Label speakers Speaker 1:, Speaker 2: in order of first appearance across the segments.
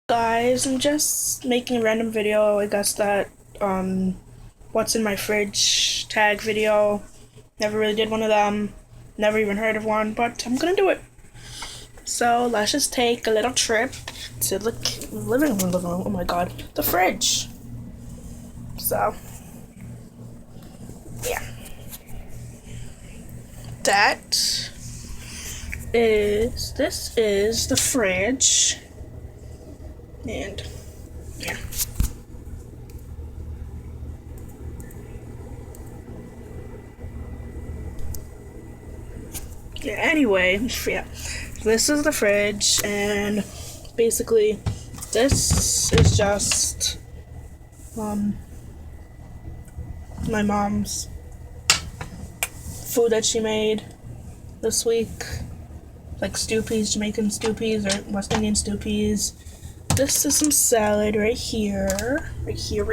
Speaker 1: Guys, I'm just making a random video. I guess that what's in my fridge tag video. Never really did one of them. Never even heard of one, but I'm gonna do it. So let's just take a little trip to the living room. Oh my god, the fridge. So yeah, this is the fridge, and yeah. Yeah, anyway, yeah. This is the fridge, and basically, this is just my mom's food that she made this week, like stew peas, Jamaican stew peas or West Indian stew peas. This is some salad right here, right here.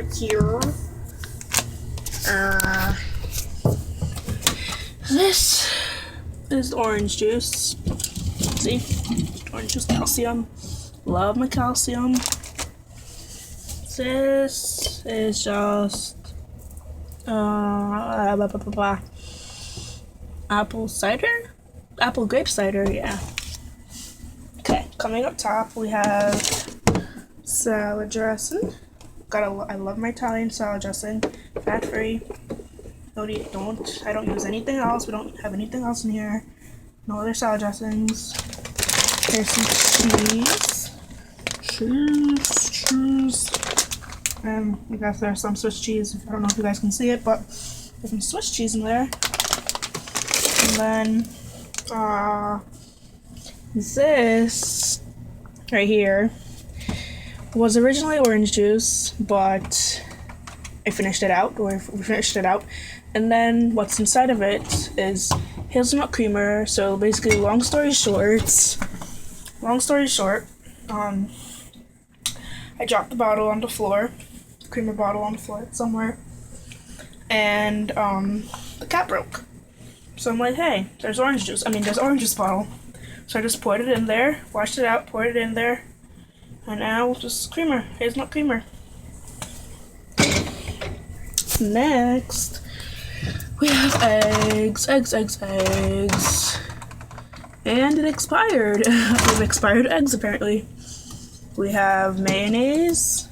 Speaker 1: This is orange juice. See, orange juice, calcium. Love my calcium. This is just apple cider, apple grape cider. Yeah. Okay, coming up top we have salad dressing. I love my Italian salad dressing, fat free. I don't use anything else. We don't have anything else in here. No other salad dressings. There's some cheese. I guess there's some Swiss cheese. I don't know if you guys can see it, but there's some Swiss cheese in there. And then, this right here was originally orange juice, but we finished it out. And then what's inside of it is hazelnut creamer. So basically, long story short, I dropped the bottle on the floor, creamer bottle on the floor somewhere, and the cap broke. So I'm like, hey, there's orange juice bottle. So I just poured it in there, washed it out, poured it in there, and now just creamer, hazelnut creamer. Next, we have eggs. And it expired. We have expired eggs, apparently. We have mayonnaise,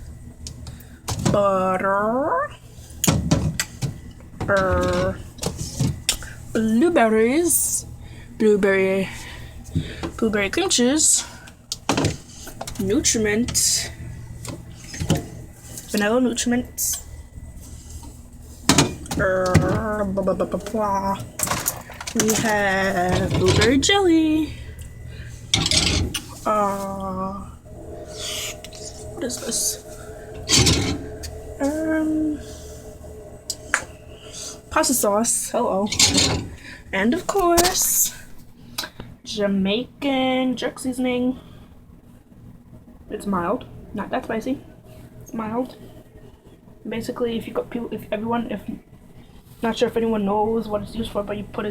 Speaker 1: butter, blueberry cream cheese, nutriment, vanilla nutriment, we have blueberry jelly. What is this? Pasta sauce. Hello. And of course, Jamaican jerk seasoning. It's mild, not that spicy. It's mild. Basically, not sure if anyone knows what it's used for, but you put it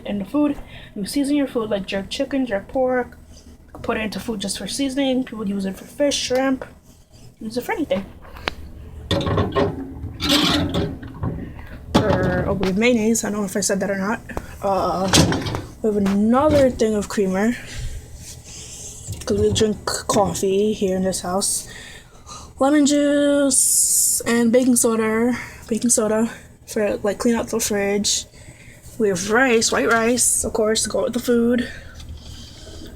Speaker 1: in the food. You season your food like jerk chicken, jerk pork. Put it into food just for seasoning. People use it for fish, shrimp. Use it for anything. We have mayonnaise. I don't know if I said that or not. We have another thing of creamer, because we drink coffee here in this house. Lemon juice and baking soda for like clean out the fridge. We have rice, white rice, of course, to go with the food.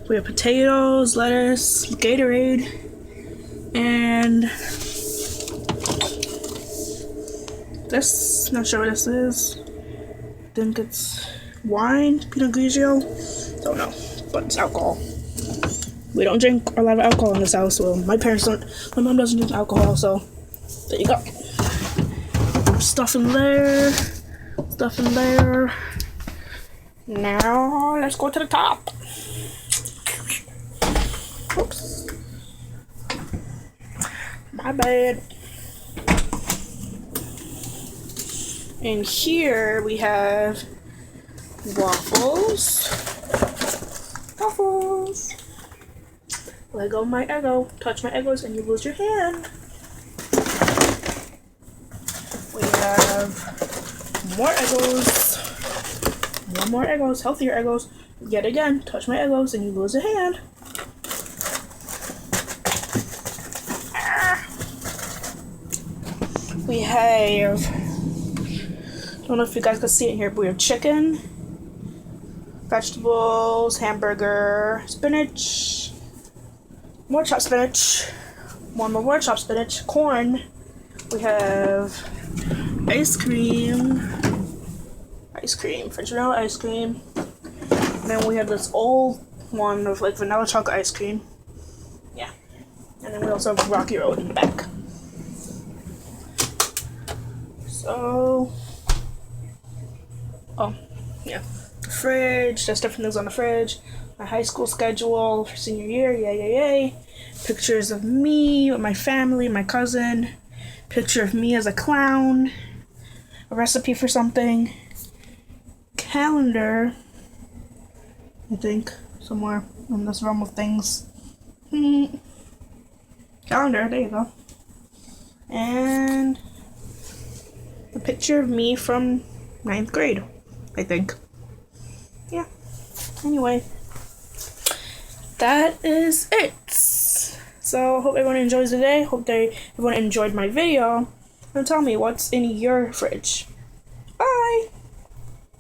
Speaker 1: We have potatoes, lettuce, Gatorade, and this, not sure what this is. I think it's wine, Pinot Grigio, don't know, but it's alcohol. We don't drink a lot of alcohol in this house. Well, my mom doesn't drink alcohol, so there you go. Stuff in there. Now, let's go to the top. Oops. My bad. And here we have waffles. Let go of my Eggo. Touch my Eggos and you lose your hand. We have more Eggos. One more Eggos. Healthier Eggos. Yet again, touch my Eggos and you lose a hand. We have, I don't know if you guys can see it here, but we have chicken, vegetables, hamburger, spinach, more chopped spinach, more chopped spinach, corn. We have ice cream, French vanilla ice cream. And then we have this old one of like vanilla chocolate ice cream. Yeah. And then we also have Rocky Road in the back. So, oh, yeah, the fridge, there's different things on the fridge. My high school schedule for senior year, yay. Pictures of me with my family, my cousin. Picture of me as a clown. A recipe for something. Calendar, I think, somewhere in this realm of things. Calendar, there you go. And a picture of me from 9th grade, I think. Yeah. Anyway, that is it. So, hope everyone enjoys the day. Hope everyone enjoyed my video. And tell me what's in your fridge. Bye!